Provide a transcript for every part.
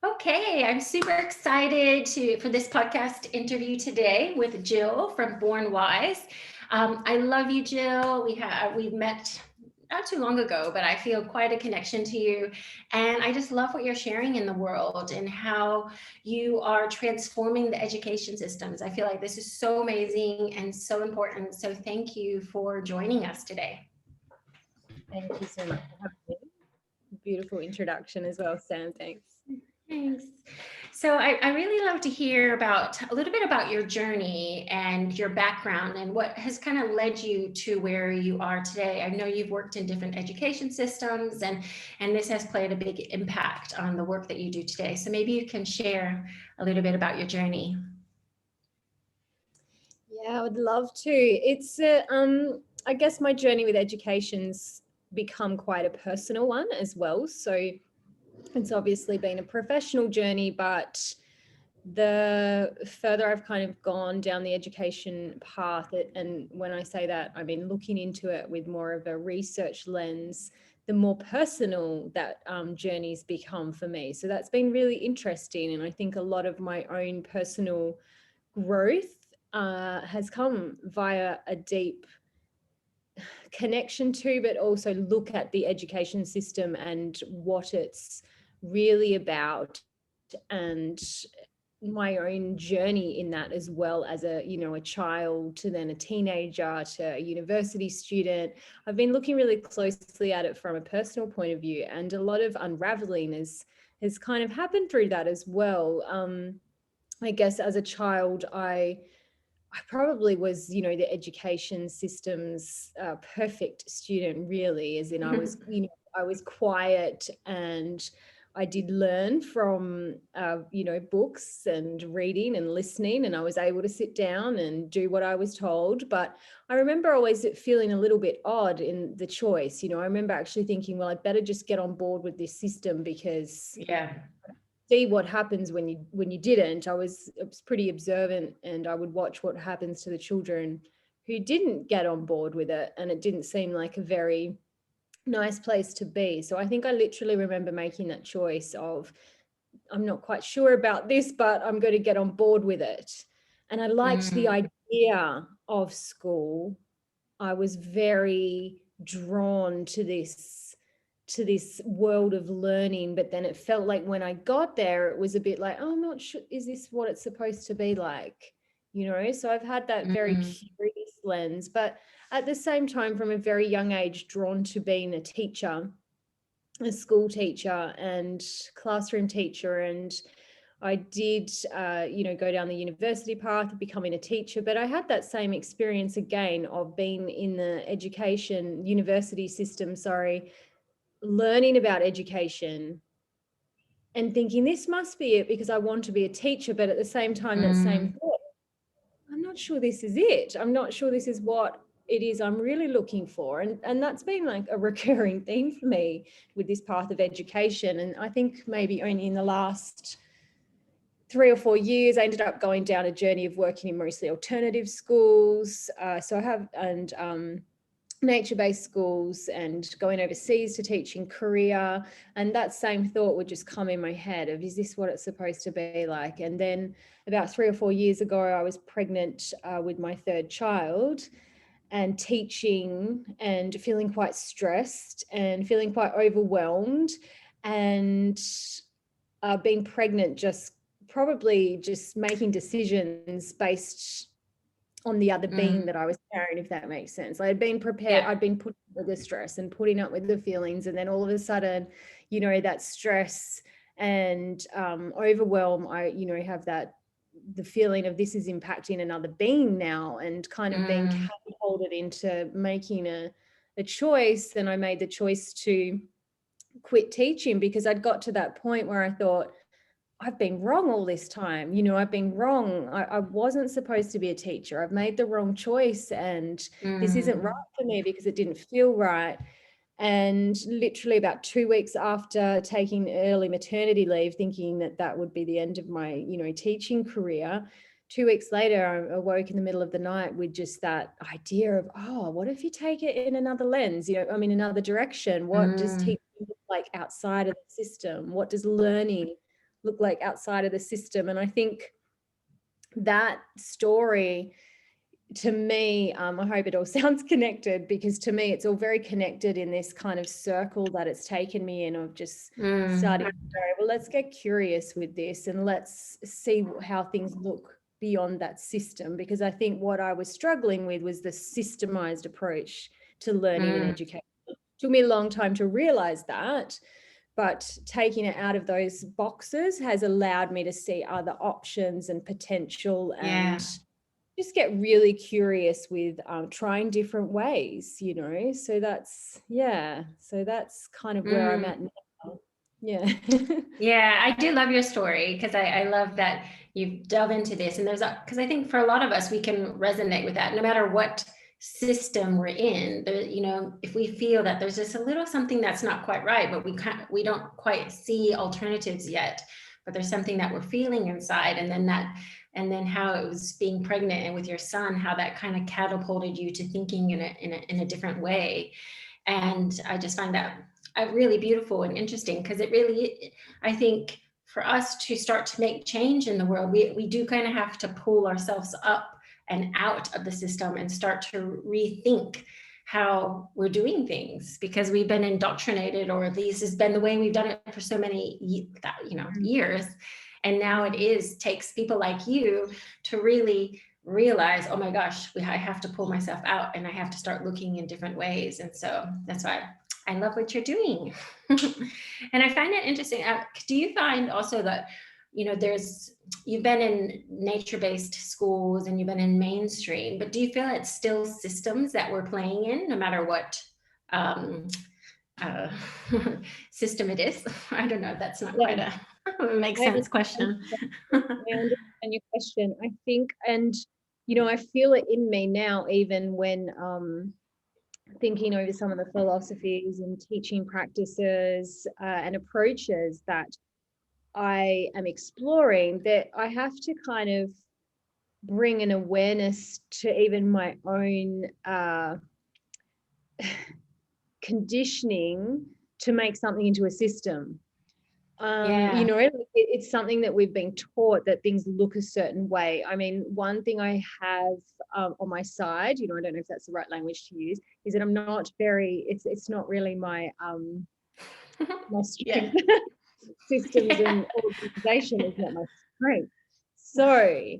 Okay, I'm super excited for this podcast interview today with Gill from Born Wise. I love you, Jill. We've met not too long ago, but I feel quite a connection to you, and I just love what you're sharing in the world and how you are transforming the education systems. I feel like this is so amazing and so important. So thank you for joining us today. Thank you so much for having me. Beautiful introduction as well, Sam. Thanks. Thanks. So I really love to hear about a little bit about your journey and your background and what has kind of led you to where you are today. I know you've worked in different education systems and this has played a big impact on the work that you do today. So maybe you can share a little bit about your journey. Yeah, I would love to. I guess my journey with education's become quite a personal one as well. So it's obviously been a professional journey, but the further I've kind of gone down the education path, and when I say that, I mean looking into it with more of a research lens, the more personal that journey's become for me. So that's been really interesting. And I think a lot of my own personal growth has come via a deep connection to, but also look at the education system and what it's really about, and my own journey in that, as well as a child to then a teenager to a university student. I've been looking really closely at it from a personal point of view, and a lot of unraveling has kind of happened through that as well. I guess as a child, I probably was, the education system's perfect student, really, as in I was quiet, and I did learn from, books and reading and listening, and I was able to sit down and do what I was told. But I remember always feeling a little bit odd in the choice. I remember actually thinking, well, I'd better just get on board with this system, because Yeah. see what happens when you didn't. I was pretty observant, and I would watch what happens to the children who didn't get on board with it, and it didn't seem like a very nice place to be. So I think I literally remember making that choice of, I'm not quite sure about this, but I'm going to get on board with it. And I liked the Mm, idea of school. I was very drawn to this world of learning, but then it felt like when I got there, it was a bit like, oh, I'm not sure, is this what it's supposed to be like? So I've had that very mm, curious lens, but at the same time, from a very young age, drawn to being a teacher, a school teacher and classroom teacher. And I did, go down the university path of becoming a teacher, but I had that same experience again of being in the university system, sorry, learning about education and thinking this must be it because I want to be a teacher. But at the same time, that same mm. thought, I'm not sure this is it. I'm not sure this is what it is I'm really looking for. And that's been like a recurring theme for me with this path of education. And I think maybe only in the last 3 or 4 years, I ended up going down a journey of working in mostly alternative schools. So I have, and nature-based schools, and going overseas to teach in Korea. And that same thought would just come in my head of, is this what it's supposed to be like? And then about 3 or 4 years ago, I was pregnant with my third child, and teaching and feeling quite stressed and feeling quite overwhelmed, and being pregnant, just probably just making decisions based on the other being that Mm, I was carrying, if that makes sense. I had been prepared, yeah. I'd been putting up with the stress and putting up with the feelings. And then all of a sudden, that stress and overwhelm, I, have the feeling of this is impacting another being now, and kind of being Mm, catapulted into making a choice. And I made the choice to quit teaching, because I'd got to that point where I thought, I've been wrong all this time. I've been wrong. I wasn't supposed to be a teacher. I've made the wrong choice, and this isn't right mm, for me because it didn't feel right. And literally about 2 weeks after taking early maternity leave, thinking that that would be the end of my, teaching career, 2 weeks later, I awoke in the middle of the night with just that idea of, oh, what if you take it in another lens? Another direction? What does mm, teaching look like outside of the system? What does learning look like outside of the system. And I think that story, to me, I hope it all sounds connected, because to me it's all very connected in this kind of circle that it's taken me in, of just starting to go, well, let's get curious with this and let's see how things look beyond that system. Because I think what I was struggling with was the systemized approach to learning and education. It took me a long time to realize that, but taking it out of those boxes has allowed me to see other options and potential, and just get really curious with trying different ways, so that's kind of where I'm at now. Yeah, I do love your story, because I love that you've delved into this, and because I think for a lot of us, we can resonate with that no matter what system we're in. If we feel that there's just a little something that's not quite right, but we don't quite see alternatives yet, but there's something that we're feeling inside, and then how it was being pregnant and with your son, how that kind of catapulted you to thinking in a different way. And I just find that really beautiful and interesting, because it really, I think, for us to start to make change in the world, we do kind of have to pull ourselves up and out of the system and start to rethink how we're doing things, because we've been indoctrinated, or at least it's been the way we've done it for so many years. And now it takes people like you to really realize, oh my gosh, I have to pull myself out and I have to start looking in different ways. And so that's why I love what you're doing. And I find it interesting. Do you find also that, you've been in nature-based schools and you've been in mainstream, but do you feel it's still systems that we're playing in, no matter what system it is? I don't know if that's not quite a makes sense question. I understand your question. I think, and I feel it in me now, even when thinking over some of the philosophies and teaching practices and approaches that I am exploring, that I have to kind of bring an awareness to even my own conditioning to make something into a system. It's something that we've been taught, that things look a certain way. I mean, one thing I have on my side, I don't know if that's the right language to use, is that I'm not very, it's not really my my strength. Systems and organization is not my strength. So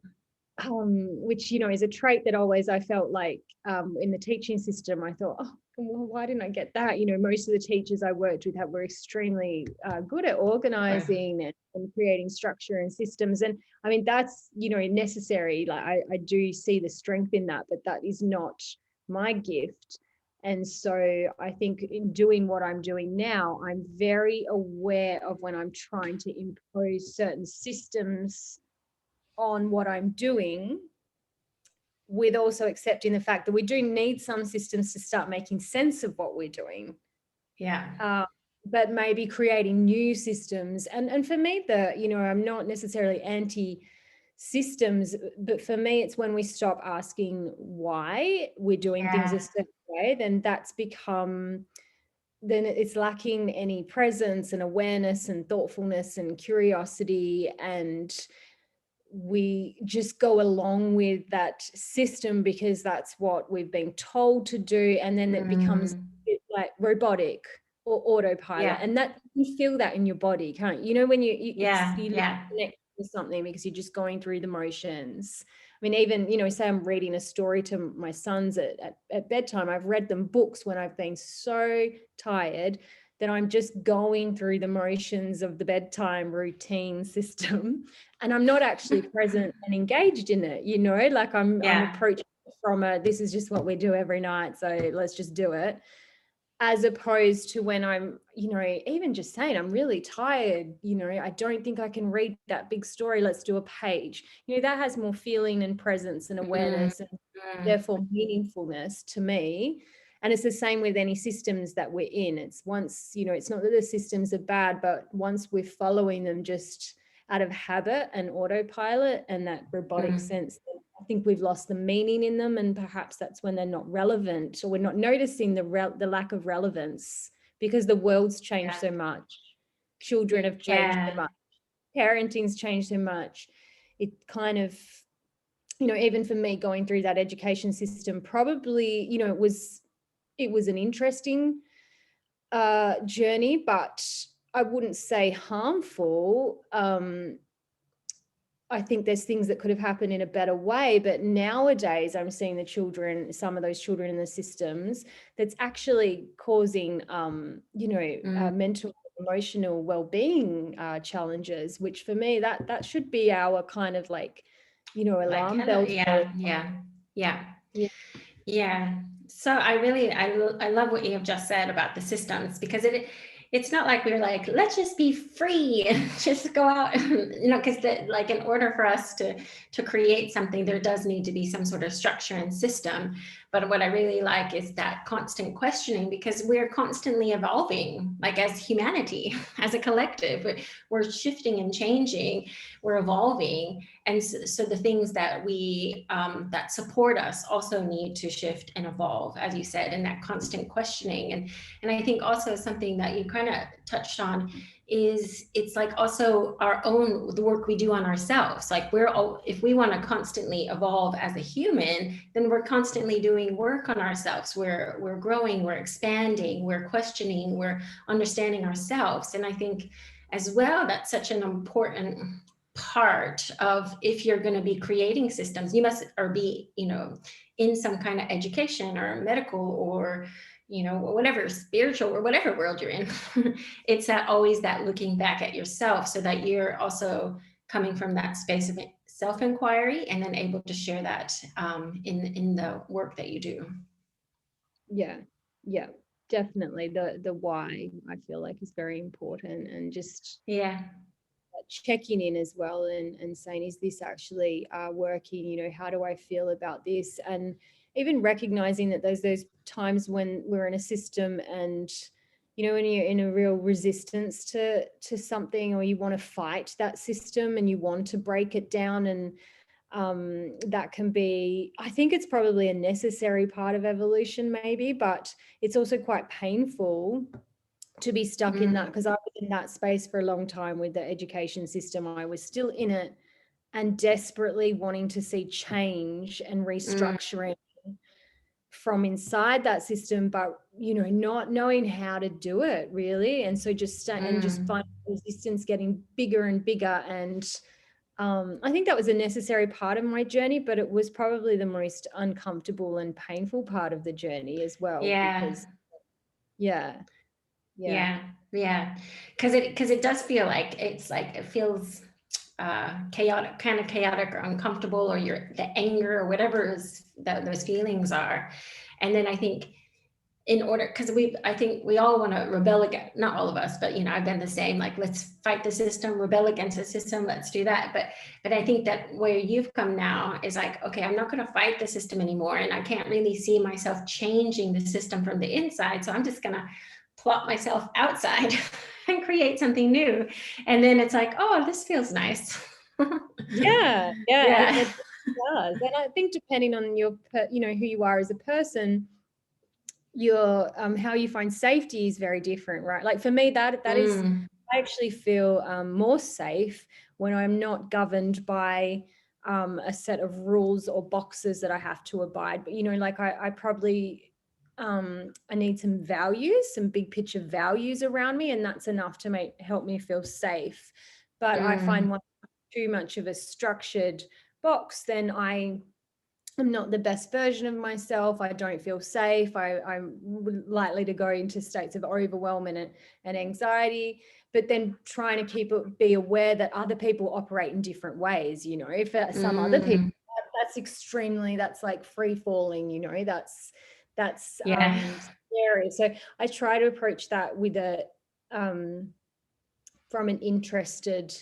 which is a trait that always I felt like in the teaching system, I thought, oh well, why didn't I get that? Most of the teachers I worked with were extremely good at organizing and creating structure and systems, and I mean that's necessary. Like I do see the strength in that, but that is not my gift. And so I think in doing what I'm doing now, I'm very aware of when I'm trying to impose certain systems on what I'm doing, with also accepting the fact that we do need some systems to start making sense of what we're doing. But maybe creating new systems. And for me, I'm not necessarily anti-systems, but for me, it's when we stop asking why we're doing things a certain way, then it's lacking any presence and awareness and thoughtfulness and curiosity, and we just go along with that system because that's what we've been told to do, and then it becomes like robotic or autopilot. And that you feel that in your body, can't you? When you connect with something because you're just going through the motions. I mean, even say I'm reading a story to my sons at bedtime. I've read them books when I've been so tired that I'm just going through the motions of the bedtime routine system, and I'm not actually present and engaged in it, like I'm approaching from this is just what we do every night, so let's just do it, as opposed to when I'm, even just saying I'm really tired, I don't think I can read that big story, let's do a page. That has more feeling and presence and awareness and therefore meaningfulness to me. And it's the same with any systems that we're in. It's once, it's not that the systems are bad, but once we're following them just out of habit and autopilot and that robotic sense, I think we've lost the meaning in them. And perhaps that's when they're not relevant, or we're not noticing the lack of relevance, because the world's changed so much. Children have changed so much. parenting's changed so much. It kind of, even for me going through that education system, probably, it was an interesting journey, but I wouldn't say harmful. I think there's things that could have happened in a better way, but nowadays I'm seeing some of those children in the systems that's actually causing, mental, emotional well-being challenges, which for me, that should be our kind of like, Like, alarm hello, bells. yeah, yeah, yeah. Yeah. Yeah. So I love what you have just said about the systems, because it's not like we're like, let's just be free and just go out, because like in order for us to create something, there does need to be some sort of structure and system. But what I really like is that constant questioning, because we're constantly evolving, like as humanity, as a collective, we're shifting and changing, we're evolving. And so the things that we that support us also need to shift and evolve, as you said, and that constant questioning. And I think also something that you kind of touched on is, it's like also the work we do on ourselves. Like if we want to constantly evolve as a human, then we're constantly doing work on ourselves. We're growing, we're expanding, we're questioning, we're understanding ourselves. And I think as well, that's such an important part of, if you're going to be creating systems, you must or be in some kind of education or medical or whatever, spiritual or whatever world you're in. It's always that looking back at yourself, so that you're also coming from that space of self-inquiry, and then able to share that in the work that you do. Yeah, definitely. The why, I feel like, is very important, and just Yeah. checking in as well, and saying, is this actually working? How do I feel about this? And even recognizing that there's those times when we're in a system, and when you're in a real resistance to something, or you want to fight that system and you want to break it down. And that can be, I think it's probably a necessary part of evolution maybe, but it's also quite painful to be stuck in that, because I was in that space for a long time with the education system. I was still in it and desperately wanting to see change and restructuring from inside that system, but not knowing how to do it really. And so just finding resistance getting bigger and bigger. And I think that was a necessary part of my journey, but it was probably the most uncomfortable and painful part of the journey as well. Yeah. Because yeah. Because it does feel like, it feels chaotic, kind of chaotic or uncomfortable, or the anger or whatever is that those feelings are. And then I think, because I think we all want to rebel against, not all of us, but I've been the same, like, let's fight the system, rebel against the system, let's do that. But I think that where you've come now is like, okay, I'm not going to fight the system anymore, and I can't really see myself changing the system from the inside, so I'm just going to plop myself outside and create something new. And then it's like, oh, this feels nice. Yeah. Yeah. It does. And I think depending on your who you are as a person, your how you find safety is very different, right? Like for me, that is, I actually feel more safe when I'm not governed by a set of rules or boxes that I have to abide. But like I probably I need some values, some big picture values around me, and that's enough to help me feel safe. But I find once too much of a structured box, then I'm not the best version of myself. I don't feel safe. I'm likely to go into states of overwhelm and anxiety. But then trying to be aware that other people operate in different ways. If some other people, that's like free falling. That's scary. So I try to approach that with from an interested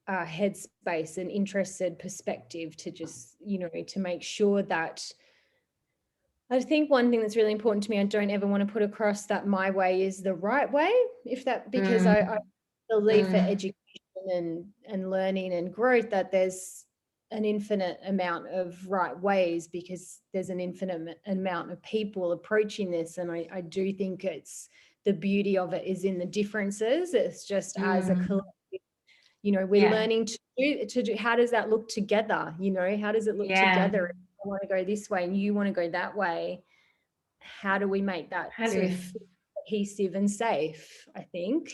headspace, an interested perspective, to just to make sure that, I think one thing that's really important to me, I don't ever want to put across that my way is the right way, because I believe for education and learning and growth that there's an infinite amount of right ways, because there's an infinite amount of people approaching this. And I do think the beauty of it is in the differences. It's just as a collective, we're learning to do, how does that look together? How does it look together? If I want to go this way and you want to go that way, how do we make that sort of cohesive and safe, I think.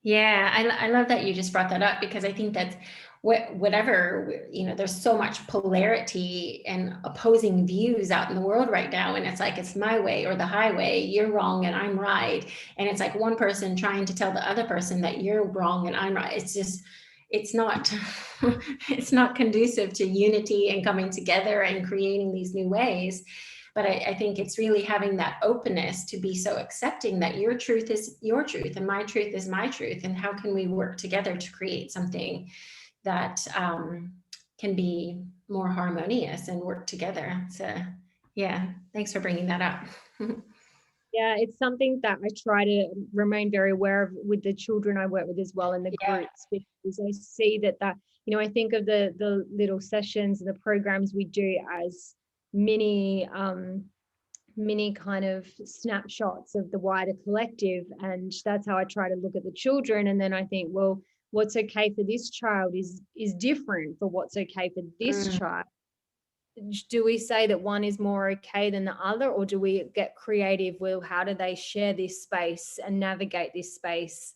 Yeah, I love that you just brought that up, because I think that's whatever, there's so much polarity and opposing views out in the world right now. And it's like, it's my way or the highway, you're wrong and I'm right. And it's like one person trying to tell the other person that you're wrong and I'm right. It's just, it's not, it's not conducive to unity and coming together and creating these new ways. But I think it's really having that openness to be so accepting that your truth is your truth and my truth is my truth. And how can we work together to create something that can be more harmonious and work together? So yeah, thanks for bringing that up. Yeah, it's something that I try to remain very aware of with the children I work with as well in the groups, because I see that I think of the little sessions and the programs we do as mini kind of snapshots of the wider collective. And that's how I try to look at the children. And then I think, well, what's okay for this child is different for what's okay for this child. Do we say that one is more okay than the other, or do we get creative? Well, how do they share this space and navigate this space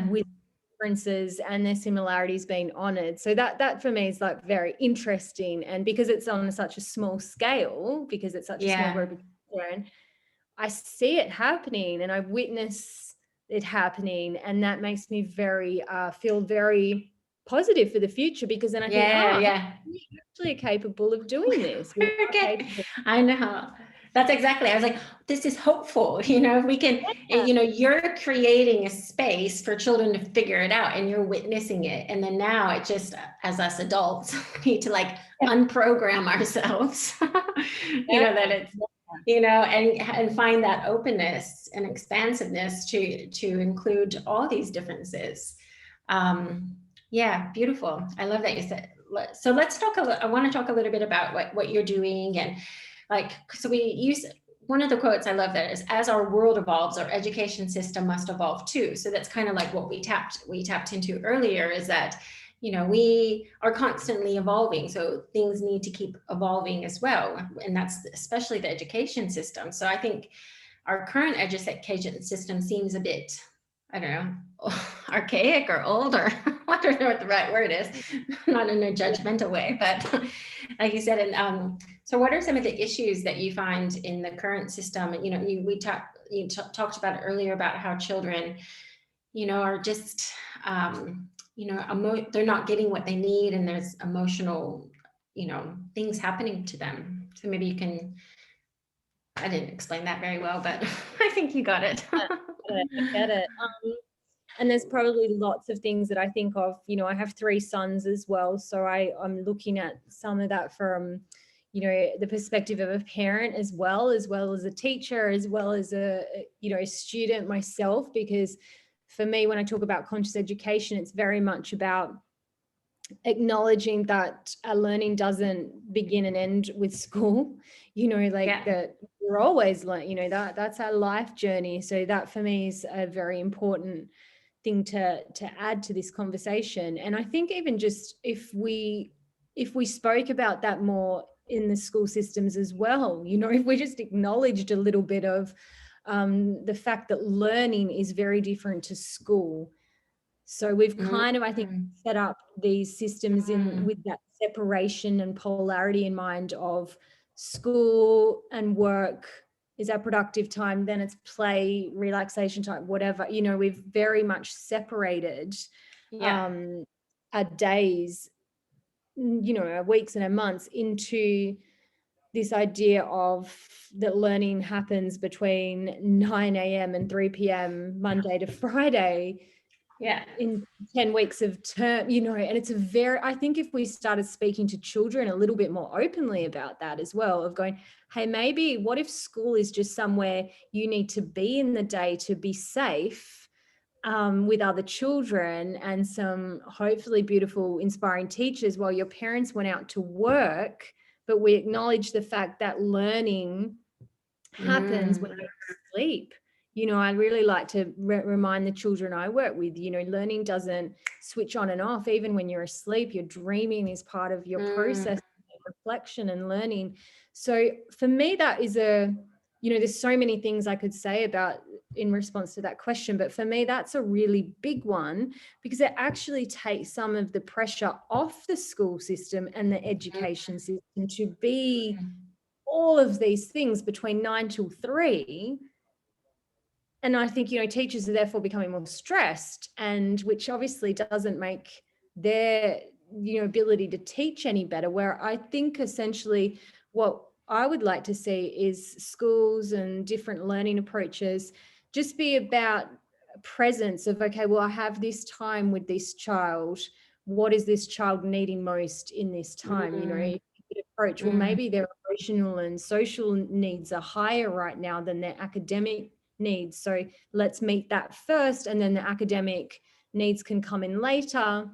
with differences and their similarities being honored? So that for me is like very interesting. And because it's on such a small scale, because it's such a small group of children, I see it happening and I witness it happening, and that makes me feel very positive for the future, because then I think, we actually are capable of doing this. I know. That's exactly. I was like, this is hopeful. We can, you're creating a space for children to figure it out and you're witnessing it. And then now it just, as us adults, need to like unprogram ourselves, that it's, and find that openness and expansiveness to include all these differences. Yeah, beautiful. I love that you said. So let's talk I want to talk a little bit about what you're doing, and so we use one of the quotes I love that is, as our world evolves, our education system must evolve too. So that's kind of like what we tapped into earlier, is that, we are constantly evolving. So things need to keep evolving as well. And that's especially the education system. So I think our current education system seems a bit, I don't know, archaic or old, or I don't know what the right word is, not in a judgmental way, but like you said. And so what are some of the issues that you find in the current system? You talked about it earlier about how children, are just, they're not getting what they need, and there's emotional, things happening to them. So maybe you can, I didn't explain that very well, but I think you got it. I get it. And there's probably lots of things that I think of. I have 3 sons as well, so I'm looking at some of that from, the perspective of a parent as well as a teacher, as well as a student myself. Because for me, when I talk about conscious education, it's very much about acknowledging that our learning doesn't begin and end with school, that we're always learning, that's our life journey. So that for me is a very important thing to add to this conversation. And I think even just if we spoke about that more in the school systems as well, if we just acknowledged a little bit of the fact that learning is very different to school. So we've kind of, I think, set up these systems in with that separation and polarity in mind of school and work is our productive time, then it's play, relaxation time, whatever. We've very much separated our days, our weeks and our months into this idea of that learning happens between 9 a.m. and 3 p.m. Monday to Friday. In 10 weeks of term, and it's I think if we started speaking to children a little bit more openly about that as well, of going, hey, maybe what if school is just somewhere you need to be in the day to be safe with other children and some hopefully beautiful, inspiring teachers while your parents went out to work, but we acknowledge the fact that learning happens when you sleep. I really like to remind the children I work with, learning doesn't switch on and off. Even when you're asleep, your dreaming is part of your process, reflection and learning. So for me, that is there's so many things I could say about in response to that question, but for me, that's a really big one, because it actually takes some of the pressure off the school system and the education system to be all of these things between 9 till 3. And I think, teachers are therefore becoming more stressed, and which obviously doesn't make their, ability to teach any better. Where I think essentially what I would like to see is schools and different learning approaches just be about presence of, okay, well, I have this time with this child. What is this child needing most in this time? Approach, well, maybe their emotional and social needs are higher right now than their academic needs. So let's meet that first, and then the academic needs can come in later.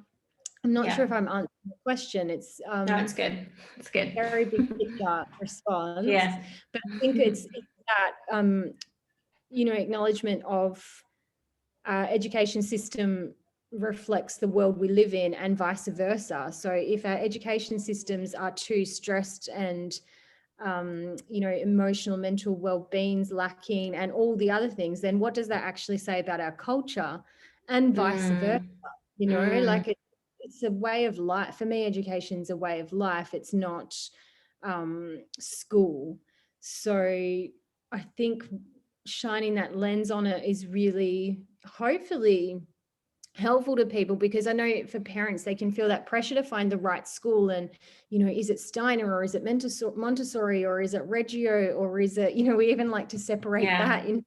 I'm not sure if I'm answering the question. It's no, it's good. It's good. Very big picture response. Yeah. But I think it's that acknowledgement of education system reflects the world we live in, and vice versa. So if our education systems are too stressed and emotional, mental well-being's lacking and all the other things, then what does that actually say about our culture, and vice versa? Like it's a way of life. For me, education's a way of life. It's not school. So I think shining that lens on it is really, hopefully, helpful to people, because I know for parents, they can feel that pressure to find the right school. And, is it Steiner, or is it Montessori, or is it Reggio, or is it, we even like to separate that in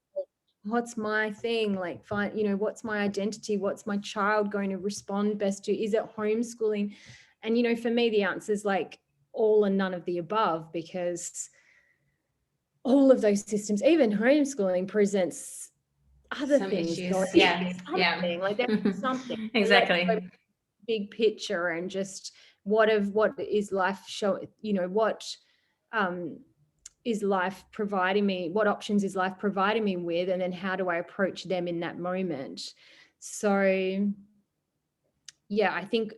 what's my thing, like find, what's my identity, what's my child going to respond best to, is it homeschooling? And, for me, the answer is like all and none of the above, because all of those systems, even homeschooling, presents other some things issues. Something like there's something Exactly. Big picture, and just what is life show, what is life providing me, what options is life providing me with, and then how do I approach them in that moment. So yeah, I think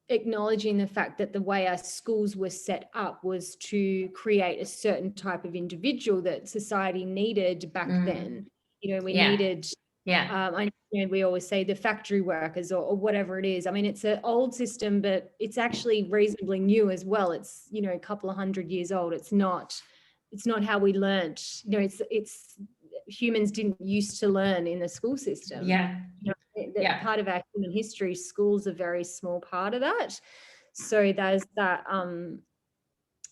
acknowledging the fact that the way our schools were set up was to create a certain type of individual that society needed back then. We needed, we always say the factory workers, or whatever it is. I mean, it's an old system, but it's actually reasonably new as well. It's, a couple of 100 years old. It's not how we learned. It's humans didn't used to learn in the school system. Part of our human history, school's a very small part of that. So there's that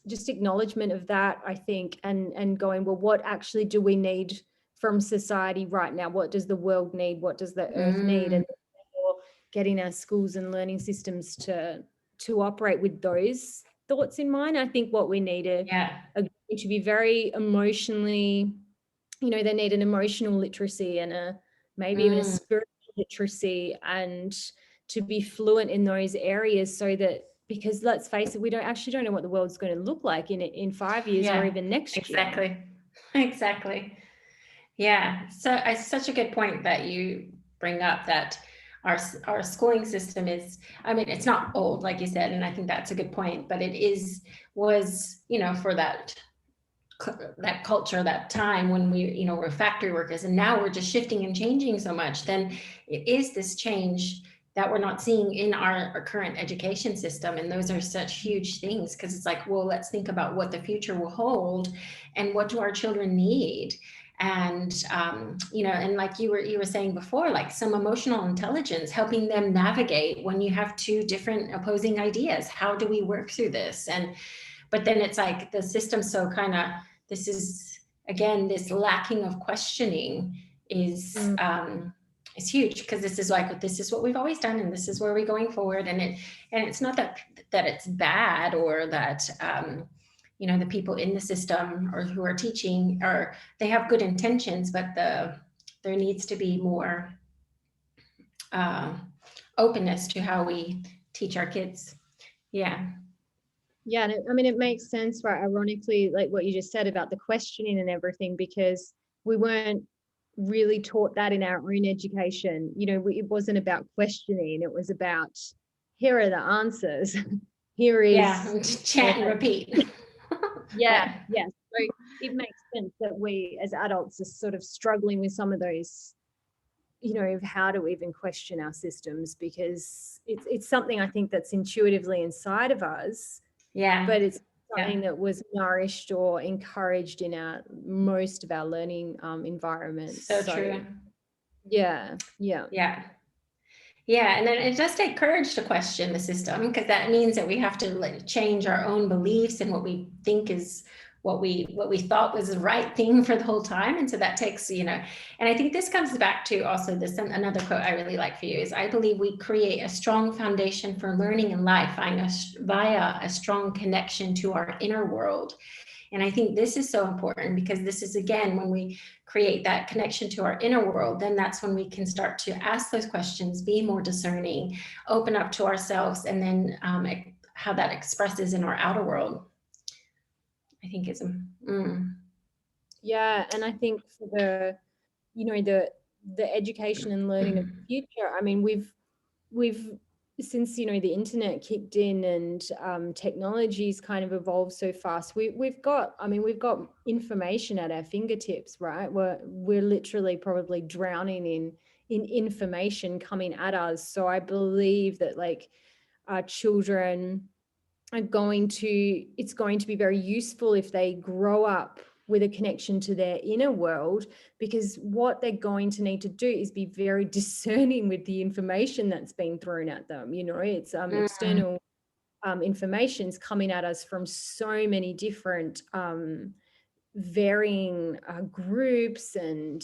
just acknowledgement of that, I think, and going, well, what actually do we need from society right now? What does the world need? What does the earth need? And getting our schools and learning systems to operate with those thoughts in mind. I think what we need are to be very emotionally, they need an emotional literacy and maybe even a spiritual literacy, and to be fluent in those areas, so that, because let's face it, we don't know what the world's going to look like in 5 years or even next year. Exactly. Yeah. So it's such a good point that you bring up, that our schooling system is, I mean, it's not old, like you said, and I think that's a good point, but it was, for that culture, that time when we, were factory workers, and now we're just shifting and changing so much. Then it is this change that we're not seeing in our current education system. And those are such huge things, because it's like, well, let's think about what the future will hold, and what do our children need. And and like you were saying before, like some emotional intelligence, helping them navigate when you have two different opposing ideas. How do we work through this? But then it's like the system's so kind of, this is, again, this lacking of questioning is huge, because this is what we've always done, and this is where we're going forward. And it's not that it's bad, or that the people in the system or who are teaching, or they have good intentions, but there needs to be more openness to how we teach our kids. Yeah, and it makes sense, right? Ironically, like what you just said about the questioning and everything, because we weren't really taught that in our own education. It wasn't about questioning, it was about, here are the answers. Here is chant and repeat. yeah. So it makes sense that we as adults are sort of struggling with some of those, of how to even question our systems, because it's something I think that's intuitively inside of us, but it's something that was nourished or encouraged in most of our learning environments. So true. Yeah. And then it does take courage to question the system, because that means that we have to change our own beliefs and what we think is what we thought was the right thing for the whole time. And so that takes, and I think this comes back to also this, another quote I really like for you is, I believe we create a strong foundation for learning in life via a strong connection to our inner world. And I think this is so important, because this is, again, when we create that connection to our inner world, then that's when we can start to ask those questions, be more discerning, open up to ourselves, and then how that expresses in our outer world, I think is Yeah. And I think for the education and learning of the future, I mean, we've since the internet kicked in and technology's kind of evolved so fast, we've got information at our fingertips, right? We're literally probably drowning in information coming at us. So I believe that, like, our children it's going to be very useful if they grow up with a connection to their inner world, because what they're going to need to do is be very discerning with the information that's being thrown at them. It's external information's coming at us from so many different varying groups and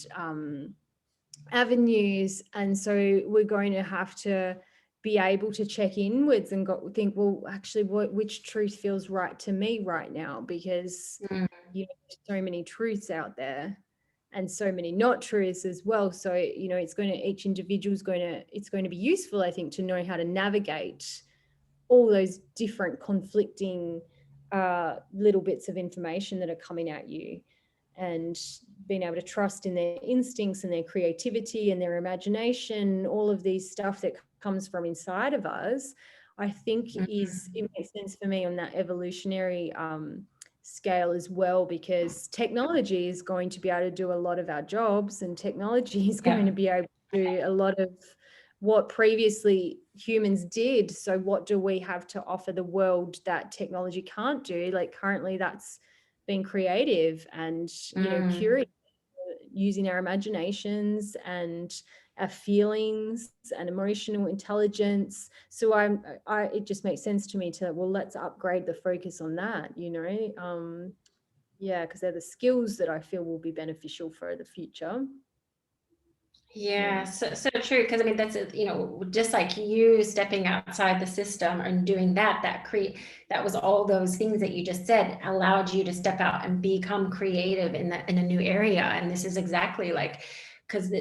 avenues, and so we're going to have to be able to check inwards and think, well, actually, which truth feels right to me right now, because there's so many truths out there and so many not truths as well. So each individual it's going to be useful, I think, to know how to navigate all those different conflicting little bits of information that are coming at you, and being able to trust in their instincts and their creativity and their imagination, all of these stuff that comes from inside of us, I think it makes sense for me on that evolutionary scale as well, because technology is going to be able to do a lot of our jobs, and technology is going to be able to do a lot of what previously humans did. So what do we have to offer the world that technology can't do? Like, currently that's being creative and curious, using our imaginations and our feelings and emotional intelligence. So it just makes sense to me let's upgrade the focus on that, because they're the skills that I feel will be beneficial for the future. So true, because I mean, that's just like you stepping outside the system and doing that was all those things that you just said allowed you to step out and become creative in a new area. And this is exactly like, because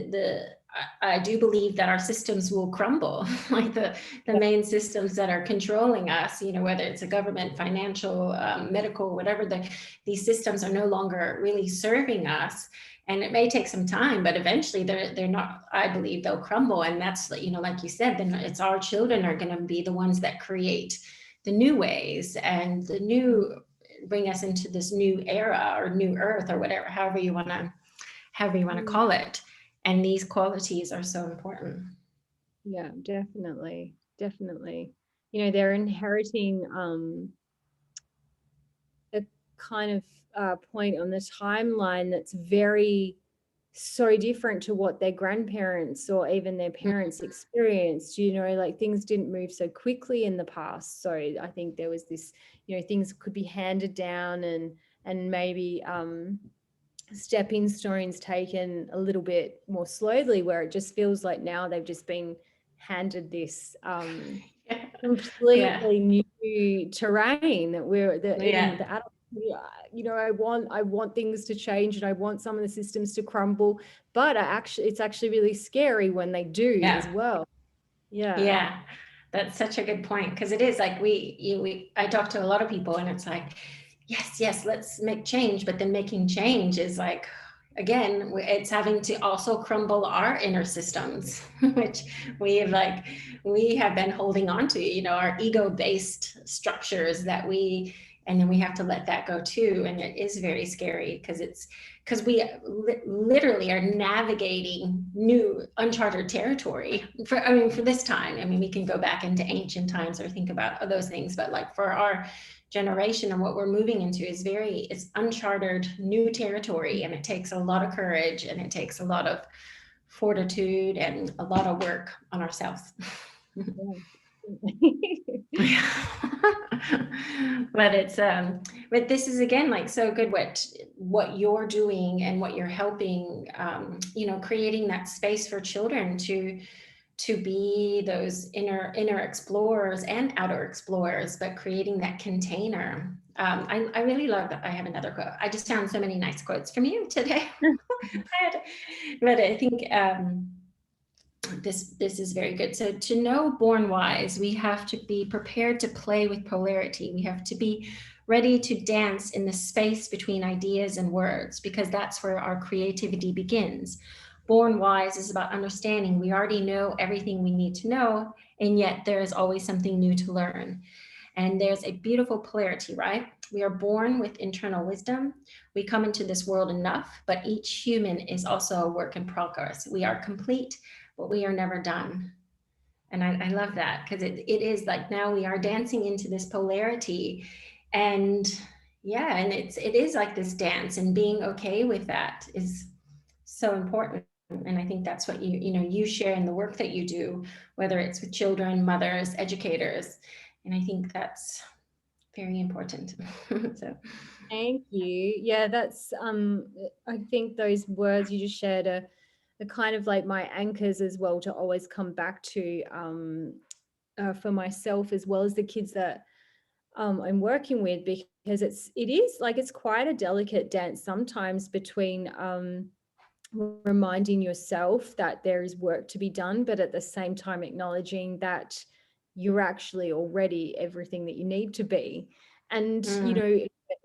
I do believe that our systems will crumble, like the main systems that are controlling us, whether it's a government, financial, medical, whatever, these systems are no longer really serving us. And it may take some time, but eventually they're not, I believe they'll crumble. And that's, like you said, then it's our children are going to be the ones that create the new ways and bring us into this new era or new earth or whatever, however you want to call it. And these qualities are so important. Yeah, definitely. They're inheriting a kind of point on the timeline that's so different to what their grandparents or even their parents experienced. Like, things didn't move so quickly in the past. So I think there was this, things could be handed down and maybe stepping stones taken a little bit more slowly, where it just feels like now they've just been handed this completely new terrain that even the adults, I want things to change and I want some of the systems to crumble, but it's actually really scary when they do as well. Yeah, that's such a good point, because it is like I talk to a lot of people and it's like, yes, let's make change, but then making change is like, again, it's having to also crumble our inner systems, which we have been holding on to, our ego-based structures and then we have to let that go too. And it is very scary because we literally are navigating new uncharted territory for this time. I mean, we can go back into ancient times or think about those things, but like for our generation and what we're moving into it's uncharted new territory, and it takes a lot of courage and it takes a lot of fortitude and a lot of work on ourselves. But this is again like so good what you're doing and what you're helping, creating that space for children to be those inner explorers and outer explorers, but creating that container. I really love that. I have another quote. I just found so many nice quotes from you today. But I think this is very good. So to know born wise, we have to be prepared to play with polarity. We have to be ready to dance in the space between ideas and words, because that's where our creativity begins. Born wise is about understanding we already know everything we need to know, and yet there is always something new to learn. And there's a beautiful polarity, right? We are born with internal wisdom. We come into this world enough, but each human is also a work in progress. We are complete, but we are never done. And I love that, because it is like now we are dancing into this polarity. And yeah, and it is like this dance, and being okay with that is so important. And I think that's what you share in the work that you do, whether it's with children, mothers, educators. And I think that's very important. So Thank you. Yeah, that's I think those words you just shared are kind of like my anchors as well to always come back to, for myself as well as the kids that I'm working with, because it's quite a delicate dance sometimes between reminding yourself that there is work to be done, but at the same time acknowledging that you're actually already everything that you need to be. And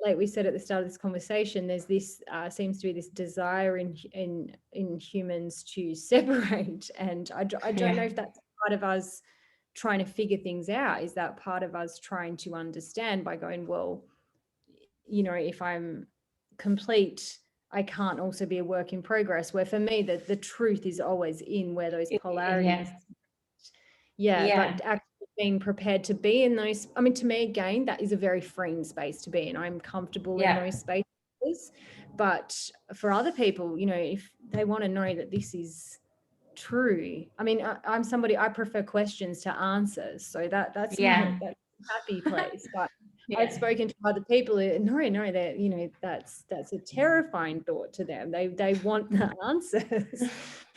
like we said at the start of this conversation, there's this seems to be this desire in humans to separate, and I don't know if that's part of us trying to figure things out. Is that part of us trying to understand by going, well, if I'm complete, I can't also be a work in progress, where for me the truth is always in where those polarities. But actually being prepared to be in those, I mean, to me again, that is a very freeing space to be in. I'm comfortable in those spaces. But for other people, if they want to know that this is true, I mean, I'm somebody, I prefer questions to answers, so that's that's a happy place. But I've spoken to other people who, no, that that's a terrifying thought to them. They want the answers.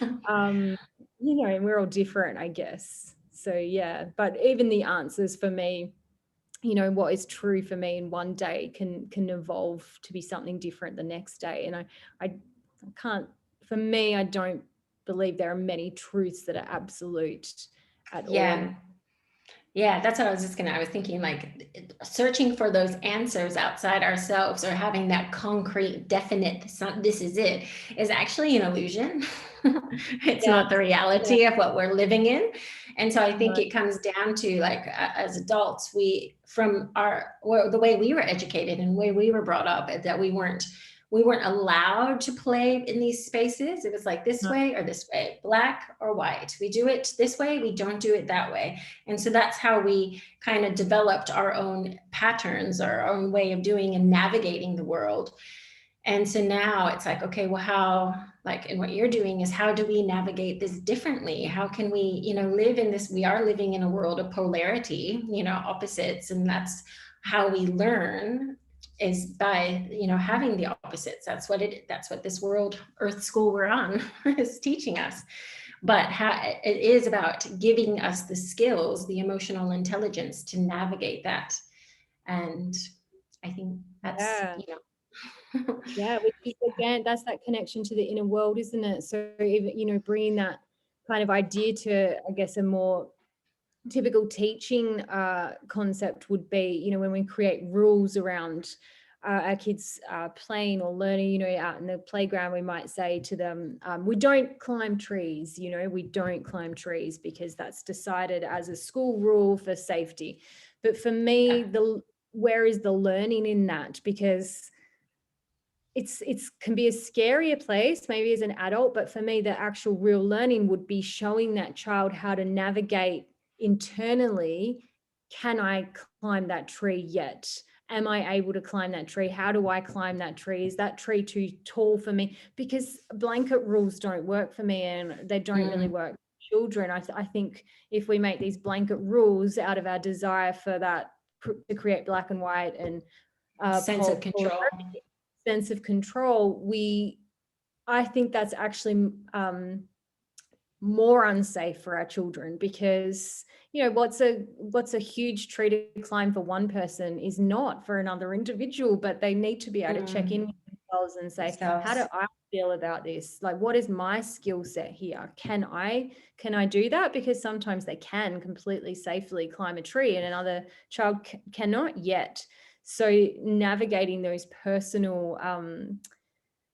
And we're all different, I guess. So yeah, but even the answers for me, what is true for me in one day can evolve to be something different the next day. And I can't, for me, I don't believe there are many truths that are absolute at all. Yeah, that's what I was thinking, like searching for those answers outside ourselves, or having that concrete, definite, this is it, is actually an illusion. It's not the reality of what we're living in. And so I think it comes down to, like, as adults, the way we were educated and the way we were brought up, that we weren't allowed to play in these spaces. It was like this way or this way, black or white. We do it this way, we don't do it that way. And so that's how we kind of developed our own patterns, our own way of doing and navigating the world. And so now it's like, okay, well, and what you're doing is, how do we navigate this differently? How can we, live in this? We are living in a world of polarity, opposites. And that's how we learn, is by, having the opposites. That's what this world, Earth School we're on is teaching us. But it is about giving us the skills, the emotional intelligence to navigate that. And I think that's, which is, again, that's that connection to the inner world, isn't it? So even, bringing that kind of idea to, I guess, a more typical teaching concept would be, when we create rules around our kids are playing or learning, you know, out in the playground, we might say to them, we don't climb trees, you know, we don't climb trees because that's decided as a school rule for safety. But for me, where is the learning in that? Because it's can be a scarier place maybe as an adult, but for me, the actual real learning would be showing that child how to navigate internally. Can I climb that tree yet? Am I able to climb that tree? How do I climb that tree? Is that tree too tall for me? Because blanket rules don't work for me, and they don't really work for children. I think if we make these blanket rules out of our desire for that to create black and white and sense of control, sense of control, I think that's actually more unsafe for our children, because you know what's a huge tree to climb for one person is not for another individual, but they need to be able to check in with themselves and say, how do I feel about this? Like, what is my skill set here? Can I do that? Because sometimes they can completely safely climb a tree and another child cannot yet. So navigating those personal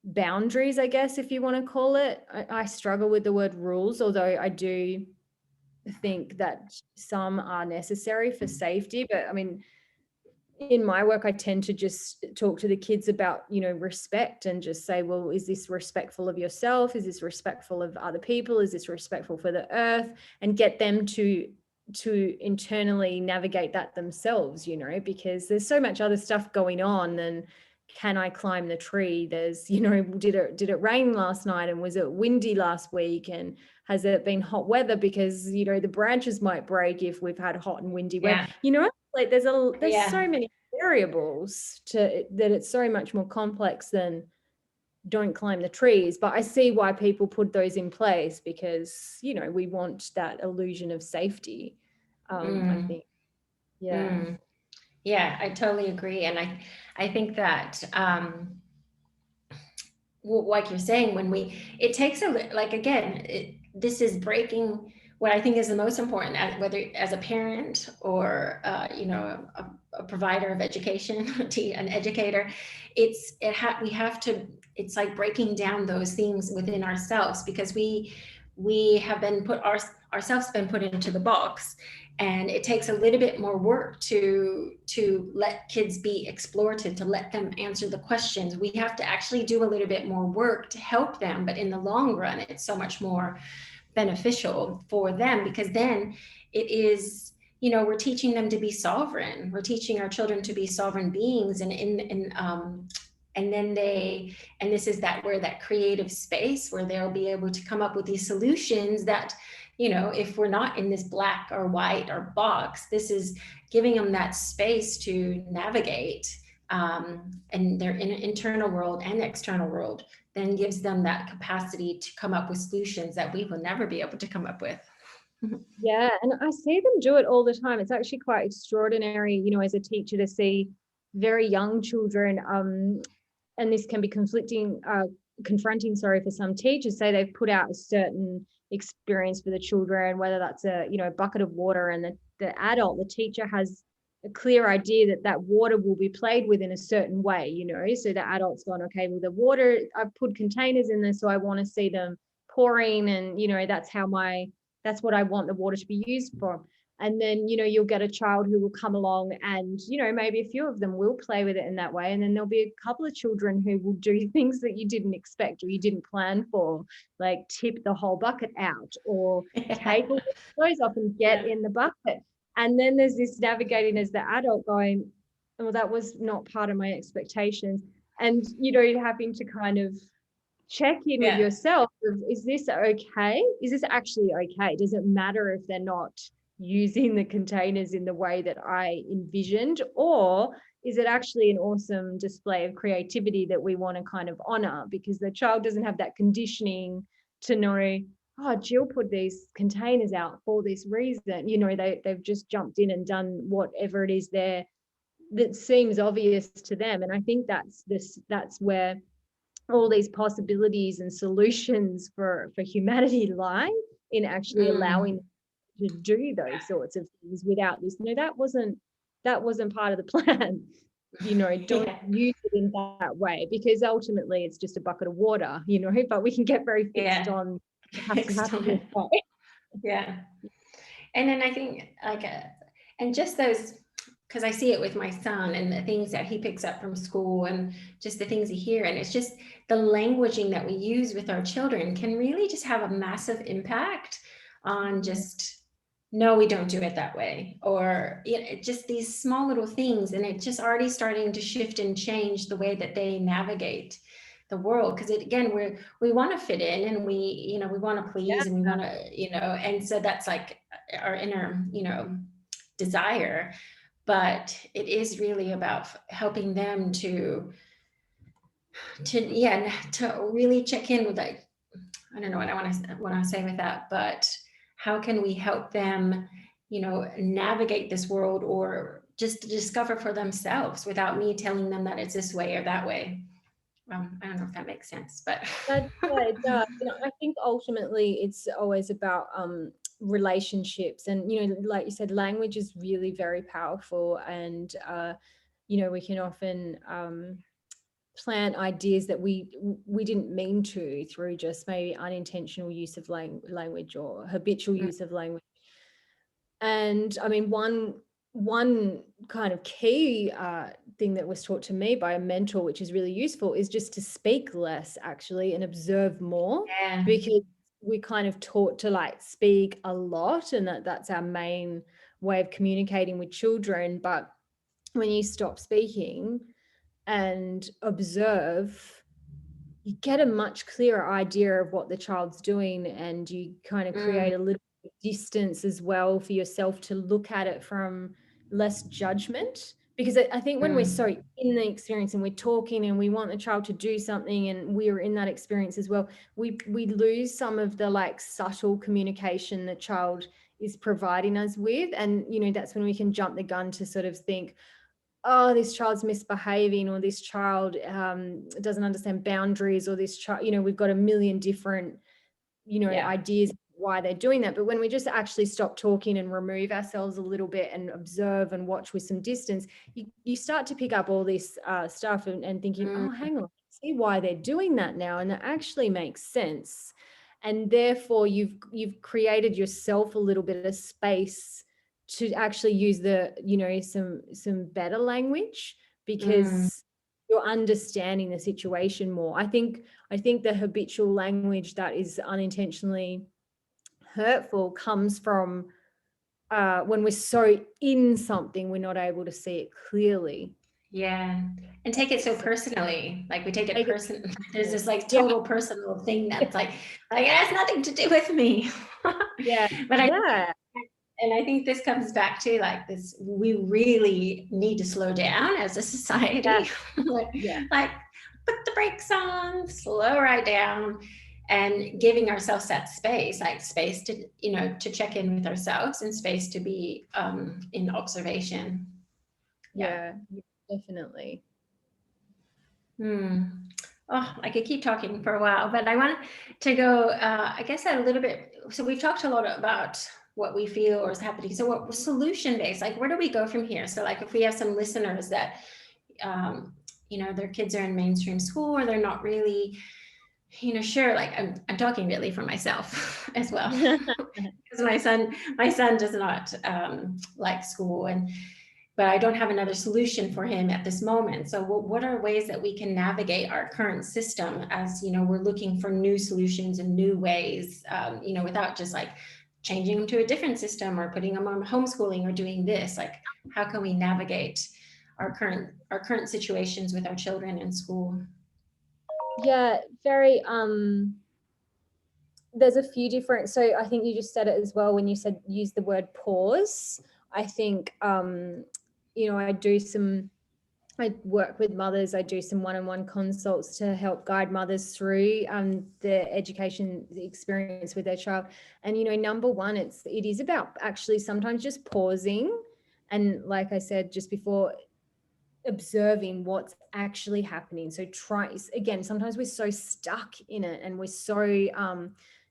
boundaries, I guess, if you want to call it. I struggle with the word rules, although I do think that some are necessary for safety. But I mean, in my work, I tend to just talk to the kids about, you know, respect, and just say, well, is this respectful of yourself? Is this respectful of other people? Is this respectful for the earth? And get them to internally navigate that themselves, you know, because there's so much other stuff going on than can I climb the tree? There's, you know, did it rain last night, and was it windy last week, and has it been hot weather? Because, you know, the branches might break if we've had hot and windy weather. You know, like there's so many variables to that, it's so much more complex than don't climb the trees. But I see why people put those in place, because, you know, we want that illusion of safety. I think, yeah, I totally agree. And I think that like you're saying, when it takes like, again, this is breaking what I think is the most important, whether as a parent or you know, a provider of education, an educator. We have to, it's like breaking down those things within ourselves, because we have been ourselves been put into the box, and it takes a little bit more work to let kids be explorative, to let them answer the questions. We have to actually do a little bit more work to help them, but in the long run, it's so much more beneficial for them, because then it is, you know, we're teaching them to be sovereign. We're teaching our children to be sovereign beings, and then this is where that creative space where they'll be able to come up with these solutions that, you know, if we're not in this black or white or box, this is giving them that space to navigate and their internal world and external world, then gives them that capacity to come up with solutions that we will never be able to come up with. Yeah, and I see them do it all the time. It's actually quite extraordinary, you know, as a teacher, to see very young children, and this can be confronting, for some teachers. Say they've put out a certain experience for the children, whether that's a, you know, bucket of water, and the teacher has a clear idea that water will be played with in a certain way, you know. So the adult's gone, okay, well, the water, I've put containers in there, so I want to see them pouring, and, you know, that's what I want the water to be used for. And then, you know, you'll get a child who will come along, and, you know, maybe a few of them will play with it in that way. And then there'll be a couple of children who will do things that you didn't expect or you didn't plan for, like tip the whole bucket out, or take all the clothes off and get in the bucket. And then there's this navigating as the adult going, well, that was not part of my expectations. And, you know, having to kind of check in with yourself. Is this okay? Is this actually okay? Does it matter if they're not using the containers in the way that I envisioned? Or is it actually an awesome display of creativity that we want to kind of honor, because the child doesn't have that conditioning to know, oh, Gill put these containers out for this reason. You know, they've just jumped in and done whatever it is there that seems obvious to them. And I think that's where all these possibilities and solutions for humanity lie, in actually allowing to do those sorts of things without this. No, that wasn't part of the plan. don't Yeah. use it in that way, because ultimately it's just a bucket of water, but we can get very fixed Yeah. on it has to Fixed happen on this it. way. Yeah. And then I think and just those, because I see it with my son and the things that he picks up from school and just the things he hear. And it's just the languaging that we use with our children can really just have a massive impact on just, no, we don't do it that way. Or just these small little things. And it's just already starting to shift and change the way that they navigate the world. Because again, we want to fit in, and we want to please, and we want to, and so that's like our inner, desire. But it is really about helping them to really check in with, like, I don't know what I want to say with that, but how can we help them, navigate this world, or just to discover for themselves without me telling them that it's this way or that way. I don't know if that makes sense, but Yeah, it does. I think ultimately it's always about relationships, and like you said, language is really very powerful, and we can often plant ideas that we didn't mean to, through just maybe unintentional use of language or habitual use of language. And I mean, one kind of key thing that was taught to me by a mentor, which is really useful, is just to speak less, actually, and observe more. yeah, Because we kind of taught to like speak a lot, and that's our main way of communicating with children. But when you stop speaking and observe, you get a much clearer idea of what the child's doing, and you kind of create a little distance as well for yourself to look at it from less judgment. Because I think when we're so in the experience and we're talking and we want the child to do something and we're in that experience as well, we lose some of the like subtle communication the child is providing us with. And that's when we can jump the gun to sort of think, oh, this child's misbehaving, or this child doesn't understand boundaries, or this child, we've got a million different, yeah, ideas why they're doing that. But when we just actually stop talking and remove ourselves a little bit and observe and watch with some distance, you start to pick up all this stuff and thinking, oh, hang on, I see why they're doing that now, and that actually makes sense. And therefore you've created yourself a little bit of space to actually use the some better language, because you're understanding the situation more. I think the habitual language that is unintentionally hurtful comes from when we're so in something we're not able to see it clearly. yeah. And take it so personally, like we take it Take it person. There's this like yeah, total personal thing that's like it has nothing to do with me. yeah, But yeah, I think this comes back to like this, we really need to slow down as a yeah, society. like, yeah, like, put the brakes on, slow right down, and giving ourselves that space, like space to, to check in with ourselves, and space to be in observation. Yeah. yeah, definitely. Hmm. Oh, I could keep talking for a while, but I want to go, I guess, a little bit. So we've talked a lot about what we feel or is happening. So what solution based, like, where do we go from here? So like, if we have some listeners that, their kids are in mainstream school, or they're not really, sure, like I'm talking really for myself as well. Because my son does not like school, but I don't have another solution for him at this moment. So what are ways that we can navigate our current system, as we're looking for new solutions and new ways, without just like changing them to a different system or putting them on homeschooling or doing this. Like, how can we navigate our current situations with our children in school? Yeah, very there's a few different, so I think you just said it as well when you said use the word pause. I think I work with mothers. I do some one-on-one consults to help guide mothers through the education experience with their child. And number one, it is about actually sometimes just pausing, and like I said just before, observing what's actually happening. So again, sometimes we're so stuck in it, and we're so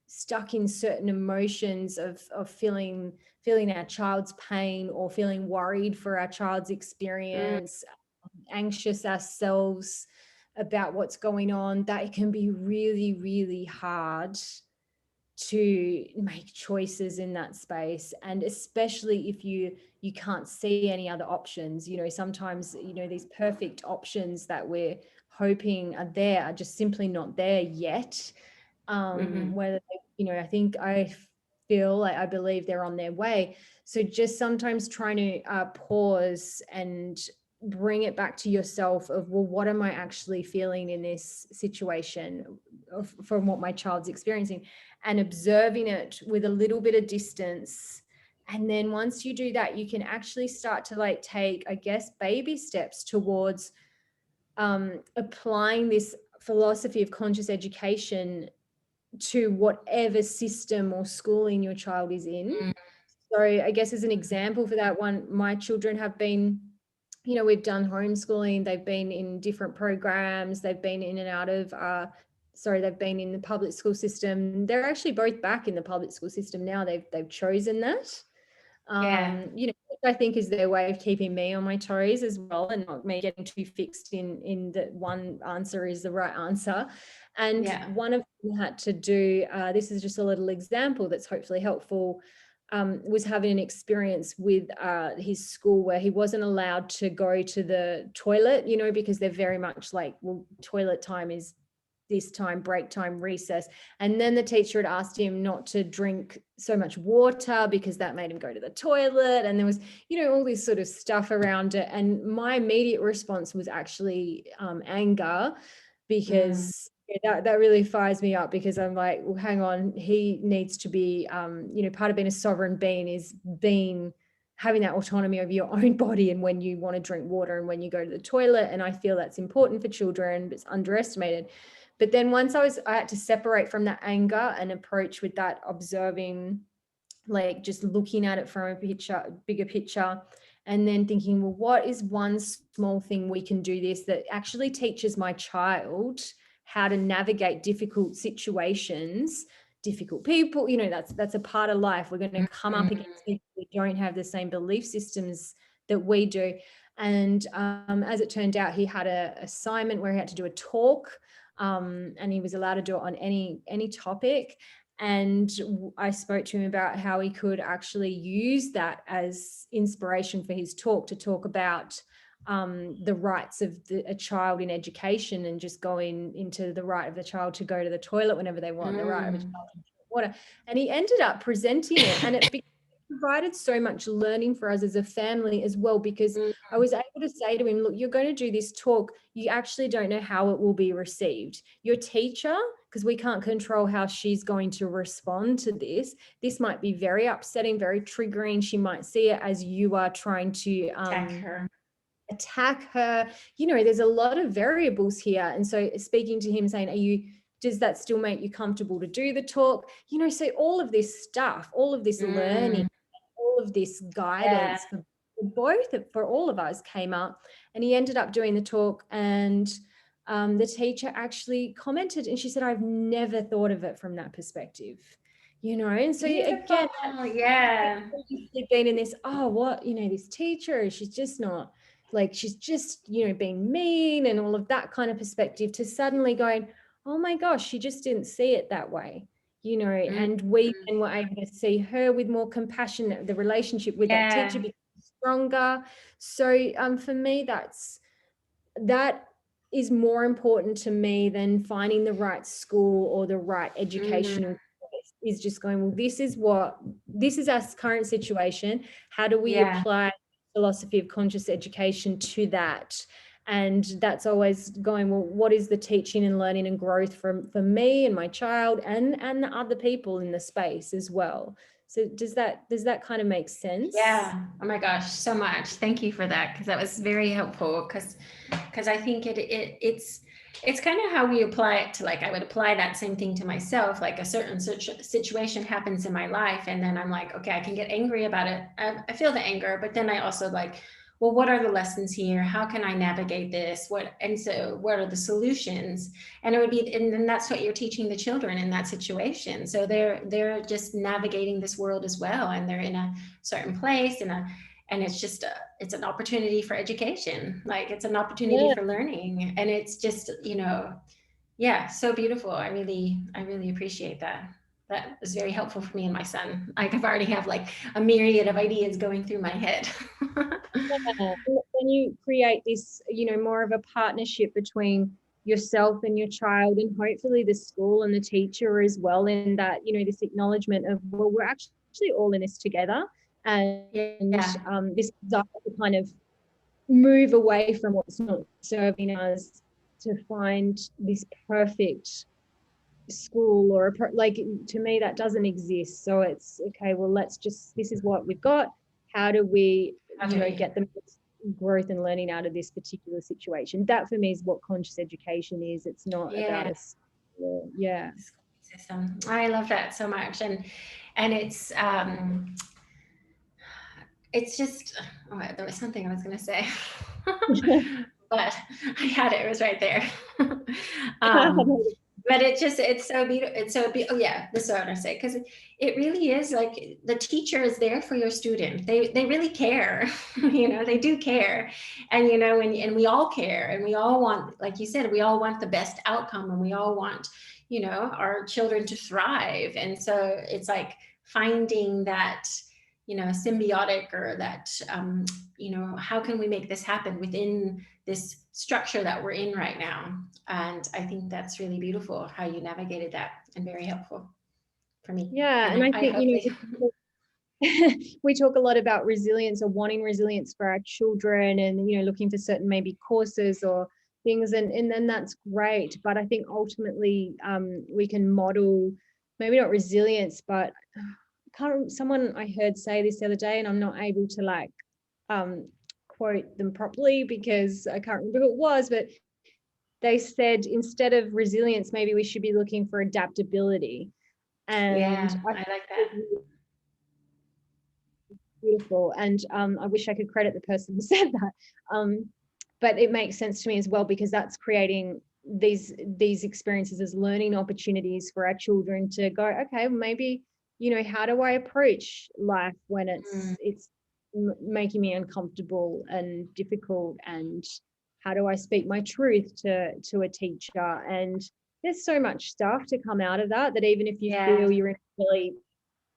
stuck in certain emotions of feeling our child's pain, or feeling worried for our child's experience, anxious ourselves about what's going on, that it can be really, really hard to make choices in that space. And especially if you can't see any other options, sometimes, these perfect options that we're hoping are there are just simply not there yet. Whether I think I believe they're on their way. So just sometimes trying to pause and bring it back to yourself of, well, what am I actually feeling in this situation from what my child's experiencing, and observing it with a little bit of distance. And then once you do that, you can actually start to take, I guess, baby steps towards applying this philosophy of conscious education to whatever system or schooling your child is in. So I guess as an example for that one, my children have been, we've done homeschooling, they've been in different programs, they've been in and out of, they've been in the public school system. They're actually both back in the public school system now. They've chosen that. Which I think is their way of keeping me on my toes as well, and not me getting too fixed in that one answer is the right answer. And one of them had to do, this is just a little example that's hopefully helpful, was having an experience with his school where he wasn't allowed to go to the toilet, because they're very much like, well, toilet time is this time, break time, recess. And then the teacher had asked him not to drink so much water because that made him go to the toilet. And there was, all this sort of stuff around it. And my immediate response was actually anger, because that really fires me up, because I'm like, well, hang on, he needs to be, part of being a sovereign being is having that autonomy over your own body, and when you want to drink water and when you go to the toilet. And I feel that's important for children, but it's underestimated. But then once I had to separate from that anger and approach with that observing, just looking at it from a bigger picture, and then thinking, well, what is one small thing we can do this that actually teaches my child how to navigate difficult situations, difficult people, that's a part of life. We're going to come up against people who don't have the same belief systems that we do. And as it turned out, he had an assignment where he had to do a talk, and he was allowed to do it on any topic. And I spoke to him about how he could actually use that as inspiration for his talk, to talk about the rights of a child in education, and just going into the right of the child to go to the toilet whenever they want, the right of a child to drink water. And he ended up presenting it, and it provided so much learning for us as a family as well, because I was able to say to him, look, you're going to do this talk, you actually don't know how it will be received. Your teacher, because we can't control how she's going to respond to this might be very upsetting, very triggering. She might see it as you are trying to attack her. There's a lot of variables here. And so speaking to him, saying, does that still make you comfortable to do the talk? So all of this stuff, all of this learning, all of this guidance for all of us came up. And he ended up doing the talk, and the teacher actually commented, and she said, I've never thought of it from that perspective. And so Beautiful. again, been in this, this teacher, she's just not, she's just, being mean and all of that kind of perspective, to suddenly going, oh my gosh, she just didn't see it that way, and we then were able to see her with more compassion, the relationship with that teacher became stronger. So for me, that is more important to me than finding the right school or the right educational place. Is just going, well, this is our current situation. How do we apply philosophy of conscious education to that? And that's always going, well, what is the teaching and learning and growth for me and my child and the other people in the space as well? So does that kind of make sense? Yeah. Oh my gosh, so much. Thank you for that, because that was very helpful. Because I think it's kind of how we apply it to, I would apply that same thing to myself. Like a certain situation happens in my life, and then I'm like, okay, I can get angry about it. I feel the anger, but then I also well, what are the lessons here? How can I navigate this? So what are the solutions? And then that's what you're teaching the children in that situation. So they're just navigating this world as well. And they're in a certain place, and it's just it's an opportunity for education, like it's an opportunity Yeah. for learning, and it's just, yeah, so beautiful. I really appreciate that. That was very helpful for me and my son. Like I've already have like a myriad of ideas going through my head. Yeah. Then you create this, more of a partnership between yourself and your child, and hopefully the school and the teacher as well, in that, this acknowledgement of, well, we're actually all in this together. And Yeah, this desire to kind of move away from what's not serving us, to find this perfect school or like, to me that doesn't exist. So it's okay, well, this is what we've got. How do we, how do we? get the most growth and learning out of this particular situation? That for me is what conscious education is. It's not about Yeah, us. Yeah. system. I love that so much, and it's just, oh, there was something I was going to say, but I had it. It was right there. um, but it's so beautiful. Oh yeah, this is what I want to say, because it really is like the teacher is there for your student. They really care. They do care, and and we all care, and we all want, like you said, we all want the best outcome, and we all want our children to thrive. And so it's like finding that symbiotic, or that how can we make this happen within this structure that we're in right now. And I think that's really beautiful how you navigated that, and very helpful for me. Yeah, And and I I think, hopefully. we talk a lot about resilience, or wanting resilience for our children, and looking for certain maybe courses or things, and then that's great. But I think ultimately, we can model maybe not resilience, but someone I heard say this the other day, and I'm not able to um, quote them properly because I can't remember who it was, but they said instead of resilience, maybe we should be looking for adaptability. And Yeah, I I like think that. beautiful. And I wish I could credit the person who said that. But it makes sense to me as well, because that's creating these experiences as learning opportunities for our children to go, okay, maybe, how do I approach life when Mm, it's making me uncomfortable and difficult, and how do I speak my truth to a teacher? And there's so much stuff to come out of that even if you yeah, feel you're in a really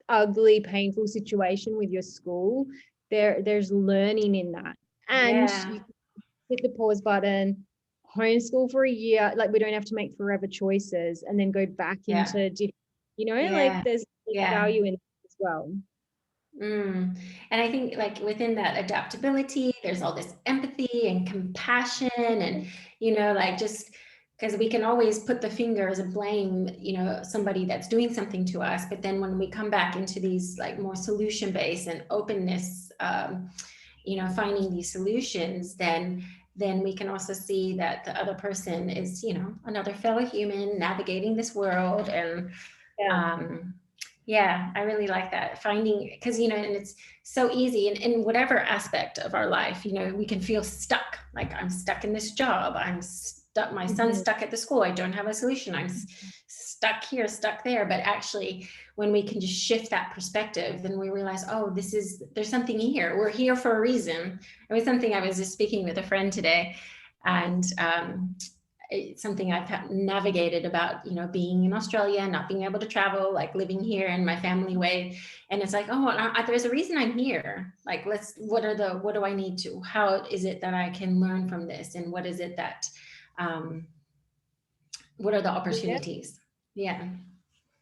ugly, painful situation with your school, there's learning in that. And yeah, you can hit the pause button, homeschool for a year. Like, we don't have to make forever choices and then go back yeah, into different, like yeah, there's yeah. value in it as well. Mm. And I think like within that adaptability, there's all this empathy and compassion, and like just because we can always put the fingers and blame, somebody that's doing something to us. But then when we come back into these like more solution based and openness, finding these solutions, then we can also see that the other person is, another fellow human navigating this world. And Yeah. um, yeah, I really like that. Finding, because, and it's so easy in whatever aspect of our life, we can feel stuck. Like, I'm stuck in this job. I'm stuck. My son's Mhm. stuck at the school. I don't have a solution. I'm stuck here, stuck there. But actually, when we can just shift that perspective, then we realize, oh, there's something here. We're here for a reason. It was something I was just speaking with a friend today. And it's something I've navigated about, being in Australia, not being able to travel, like living here in my family way. And it's like, oh, there's a reason I'm here. Like, what do I need to, how is it that I can learn from this? And what is it that, what are the Yeah. opportunities? Yeah.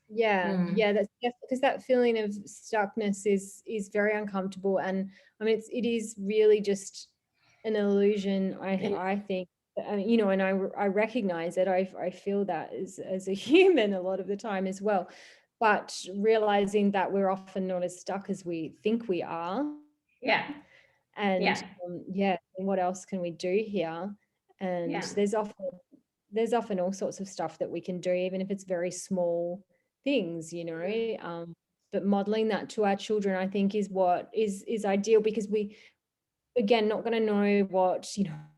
Yeah, Mm. yeah, that's because that feeling of stuckness is very uncomfortable. And I mean, it is really just an illusion, And I think. And I recognize it. I feel that as a human a lot of the time as well. But realizing that we're often not as stuck as we think we are. yeah, And yeah, yeah, and what else can we do here? And yeah, there's often all sorts of stuff that we can do, even if it's very small things, but modeling that to our children, I think, is what is ideal, because again, not going to know what,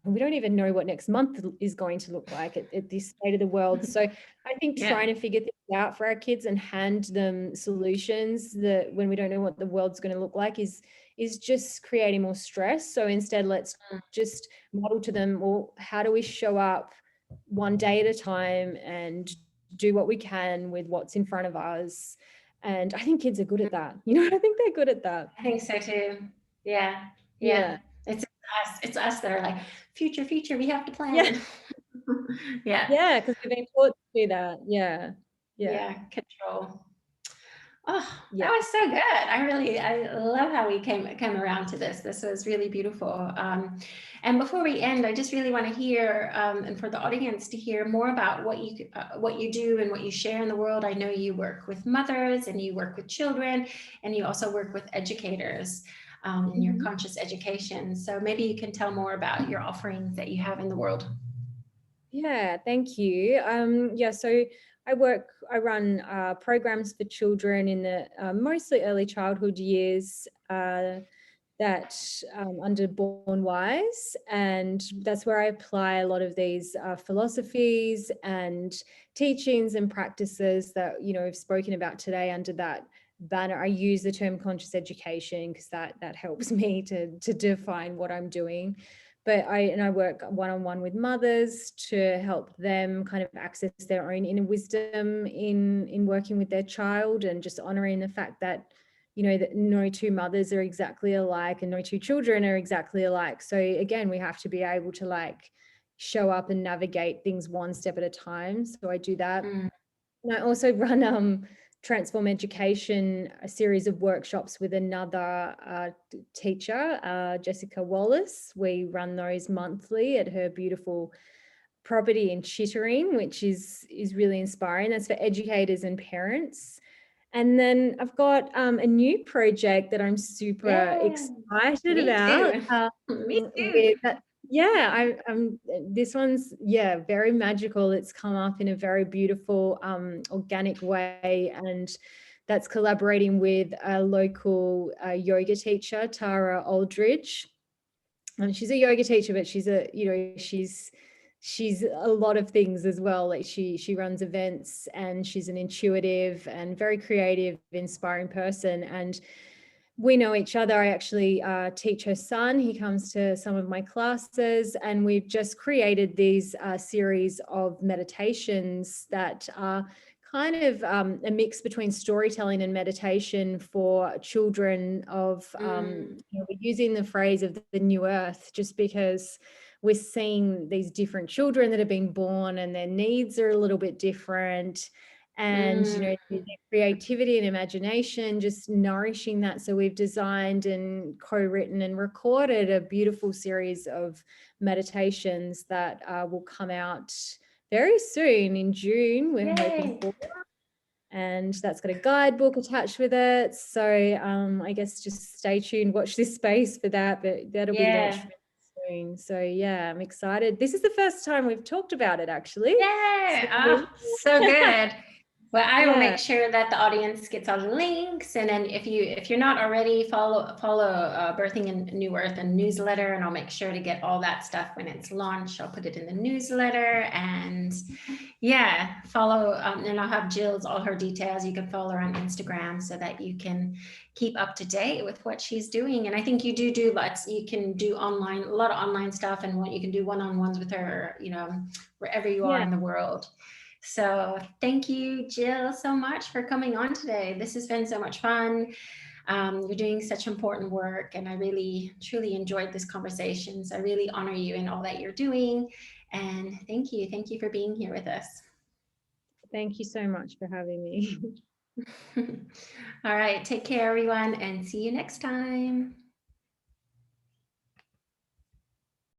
we don't even know what next month is going to look like at this state of the world. So I think Yeah. trying to figure things out for our kids and hand them solutions that when we don't know what the world's going to look like is just creating more stress. So instead, let's just model to them, well, how do we show up one day at a time and do what we can with what's in front of us? And I think kids are good at that. I think they're good at that. I think so too. Yeah. Yeah. Yeah. It's us that are like, future, we have to Yeah. plan. Yeah. Yeah, because we've been taught to do that. Yeah. Yeah. Yeah. Control. Oh, Yeah. that was so good. I love how we came around to this. This was really beautiful. And before we end, I just really want to hear, and for the audience to hear more about what you do and what you share in the world. I know you work with mothers and you work with children, and you also work with educators in your conscious education. So maybe you can tell more about your offerings that you have in the world. Yeah, thank you. Yeah, so I run programs for children in the mostly early childhood years that under Born Wise, and that's where I apply a lot of these philosophies and teachings and practices that we've spoken about today under that banner. I use the term conscious education because that helps me to define what I'm doing. But I work one-on-one with mothers to help them kind of access their own inner wisdom in working with their child, and just honoring the fact that that no two mothers are exactly alike and no two children are exactly alike. So again, we have to be able to like show up and navigate things one step at a time. So I do that. And I also run Transform Education, a series of workshops with another teacher, Jessica Wallace. We run those monthly at her beautiful property in Chittering, which is really inspiring. That's for educators and parents. And then I've got a new project that I'm super excited Me about. too. Me too. With that, yeah, this one's very magical. It's come up in a very beautiful organic way, and that's collaborating with a local yoga teacher, Tara Aldridge. She's a yoga teacher, but she's a lot of things as well. Like she runs events, and she's an intuitive and very creative, inspiring person. And we know each other. I actually teach her son. He comes to some of my classes, and we've just created these series of meditations that are kind of a mix between storytelling and meditation for children of, we're using the phrase of the new earth just because we're seeing these different children that have been born and their needs are a little bit different. And their creativity and imagination, just nourishing that. So we've designed and co-written and recorded a beautiful series of meditations that will come out very soon in June. We're hoping for, and that's got a guidebook attached with it. So I guess just stay tuned, watch this space for that. But that'll be launched soon. So yeah, I'm excited. This is the first time we've talked about it, actually. So good. Well, I will make sure that the audience gets all the links, and then if you're not already, follow Birthing in New Earth and newsletter, and I'll make sure to get all that stuff when it's launched. I'll put it in the newsletter, and follow, and I'll have Jill's all her details. You can follow her on Instagram so that you can keep up to date with what she's doing. And I think you do lots. You can do a lot of online stuff, and what you can do one-on-ones with her, wherever you are in the world. So thank you, Gill, so much for coming on today. This has been so much fun. You're doing such important work, and I really, truly enjoyed this conversation. So I really honor you in all that you're doing. And thank you. Thank you for being here with us. Thank you so much for having me. All right. Take care, everyone, and see you next time.